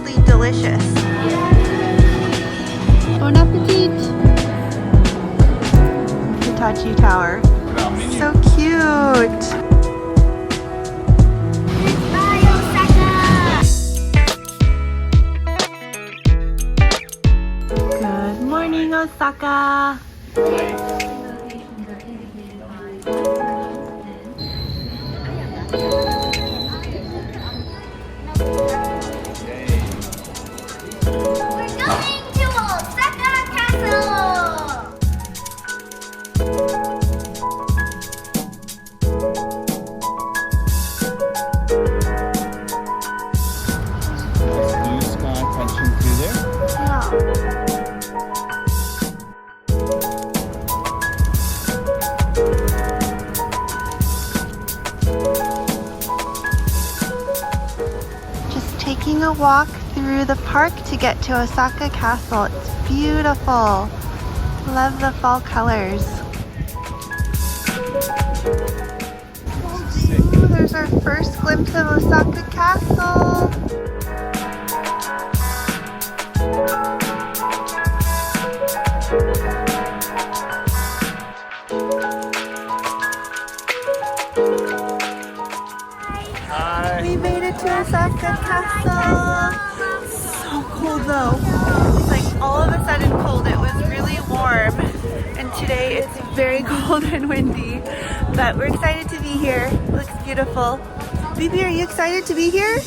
absolutely delicious. Bon appetit! Hitachi Tower. So cute! Good morning, Osaka! Taking a walk through the park to get to Osaka Castle. It's beautiful. Love the fall colors. Ooh, there's our first glimpse of Osaka Castle. We made it to Osaka Castle. So cold though. It's like all of a sudden cold. It was really warm and today it's very cold and windy. But we're excited to be here. It looks beautiful. Bibi, are you excited to be here?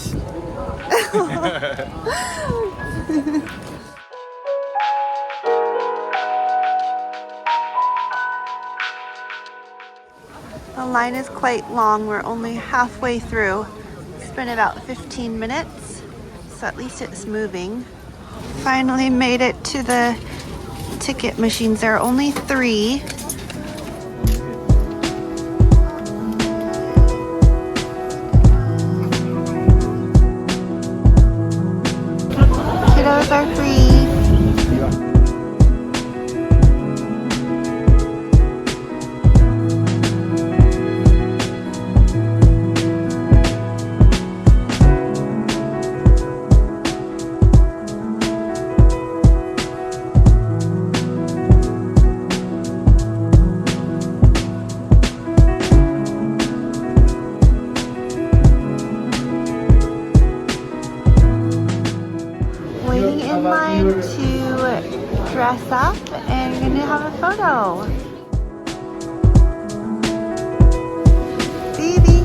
The line is quite long. We're only halfway through. It's been about 15 minutes, so at least it's moving. Finally made it to the ticket machines. There are only 3. Kiddos are free. Waiting in line to dress up and we're gonna have a photo. Baby.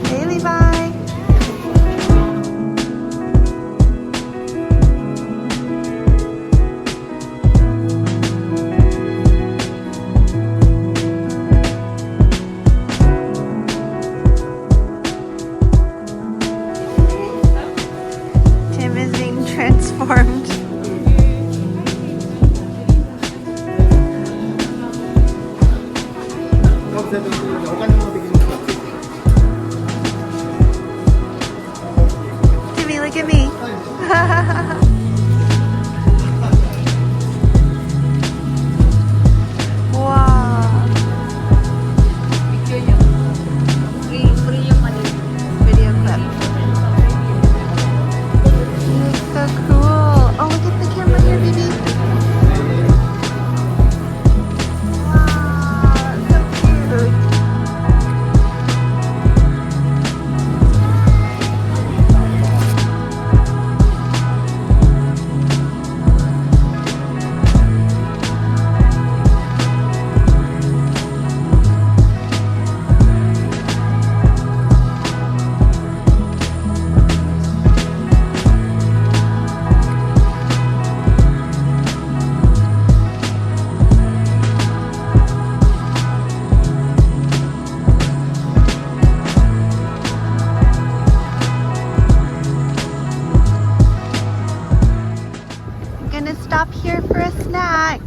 Hey Levi. Transformed. Timmy, look at me. Wow. Video clip. So cool. Oh, look at the camera here, baby. Wow, that's so cute. Stop here for a snack.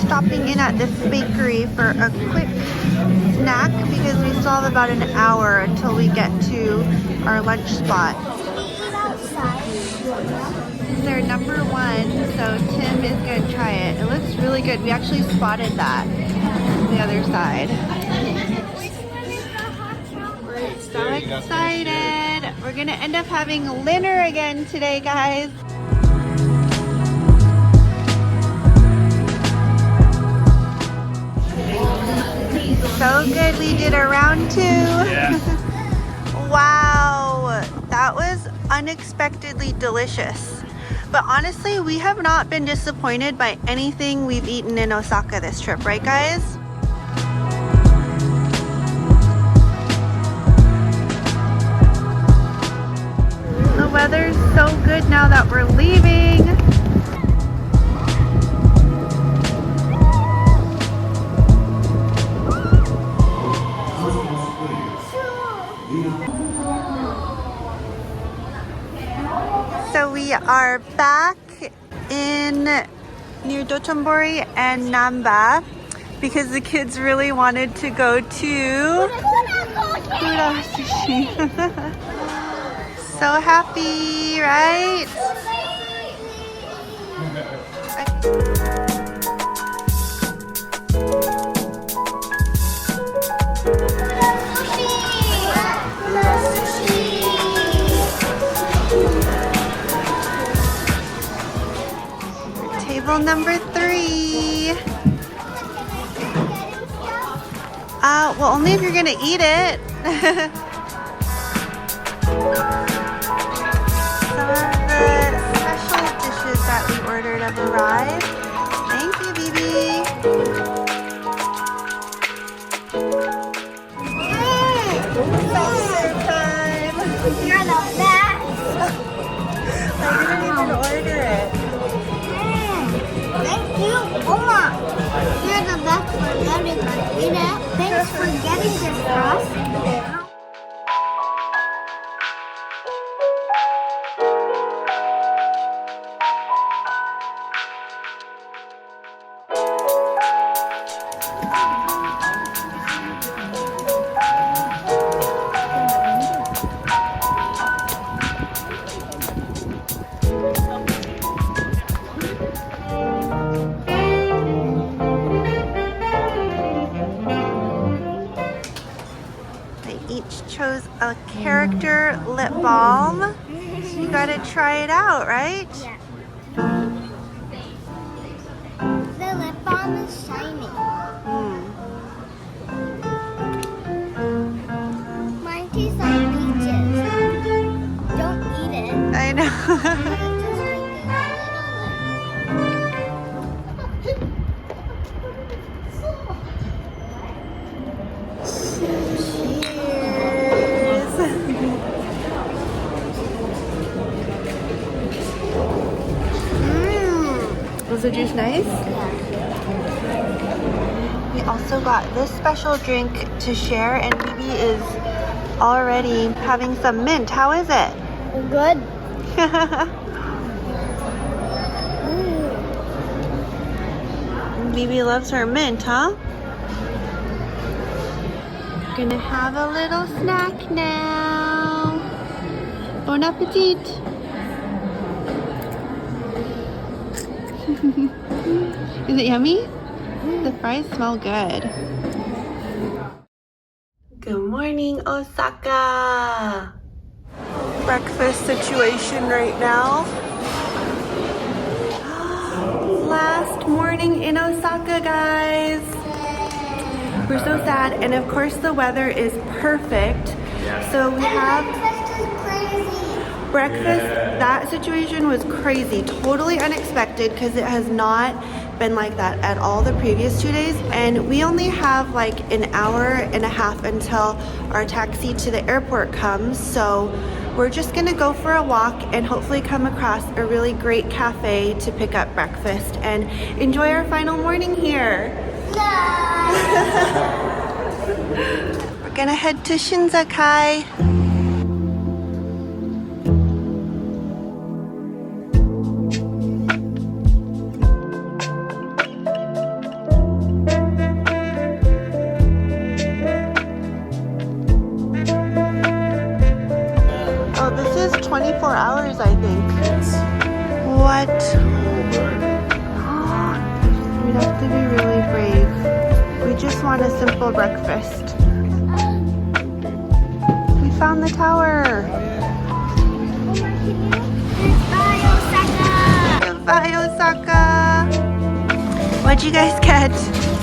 Stopping in at this bakery for a quick snack because we still have about an hour until we get to our lunch spot. They're number 1, so Tim is going to try it. It looks really good. We actually spotted that on the other side. We're so excited. We're gonna end up having dinner again today, guys. So good, we did a round 2. Yeah. Wow, that was unexpectedly delicious. But honestly, we have not been disappointed by anything we've eaten in Osaka this trip, right guys? The weather's so good now that we're leaving. So we are back in near Dotonburi and Namba because the kids really wanted to go to Kura Sushi. So happy, right? Table number 3. Well, only if you're gonna eat it. Some of the special dishes that we ordered have arrived. Thank you, Bibi. Self-serve time. You're the best. I didn't even order it. Thank you, Oma. You're the best for letting us eat it. Thanks for getting this for us. Chose a character lip balm. You gotta try it out, right? Yeah. The lip balm is shiny. Mine tastes like peaches. Don't eat it. I know. Was the juice nice? We also got this special drink to share, and Bibi is already having some mint. How is it? Good. Bibi loves her mint, huh? Gonna have a little snack now. Bon appetit. Is it yummy? The fries smell good. Good morning, Osaka. Breakfast situation right now. Last morning in Osaka, guys. We're so sad, and of course the weather is perfect. So we have breakfast. That situation was crazy, totally unexpected, because it has not been like that at all the previous 2 days, and we only have like an hour and a half until our taxi to the airport comes. So we're just gonna go for a walk and hopefully come across a really great cafe to pick up breakfast and enjoy our final morning here. We're gonna head to Shinsekai. Oh, this is 24 hours, I think. What? We'd have to be really brave. We just want a simple breakfast. We found the tower. Bye, Osaka. What'd you guys get?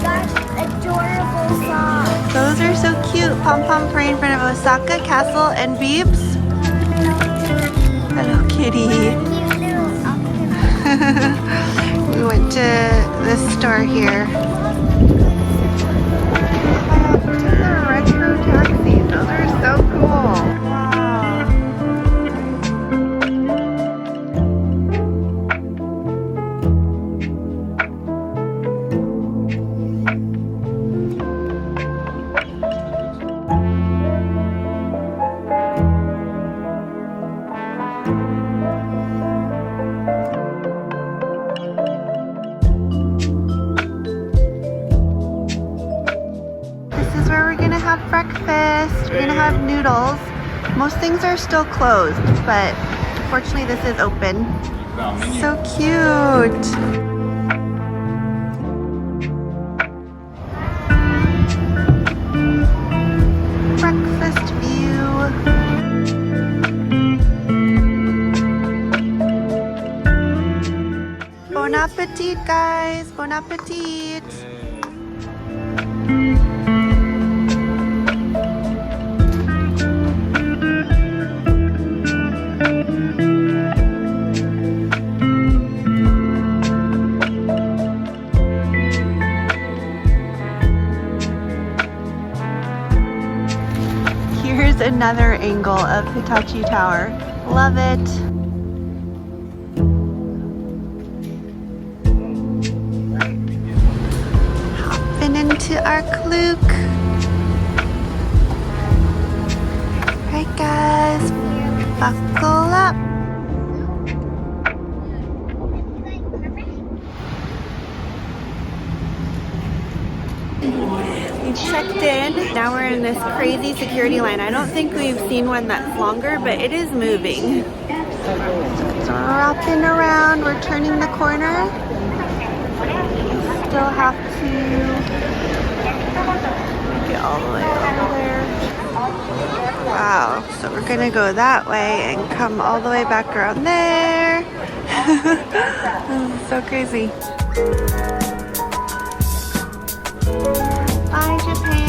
Got adorable socks. Those are so cute. Pom Pom Parade in front of Osaka Castle and Beeps. Hello, kitty. Cute little octopus. We went to this store here. Look at the retro taxis. Those are so cool. Wow. This is where we're gonna have breakfast. We're gonna have noodles. Most things are still closed, but fortunately this is open. So cute. Breakfast view. Bon appetit, guys. Bon appetit. Here's another angle of Hitachi Tower. Love it. Hopping into our Klook. Right, guys, buckle up. We checked in. Now we're in this crazy security line. I don't think we've seen one that's longer, but it is moving. So we're wrapping around. We're turning the corner. Still have to get all the way over there. Wow. So we're gonna go that way and come all the way back around there. This is so crazy. Bye, Japan.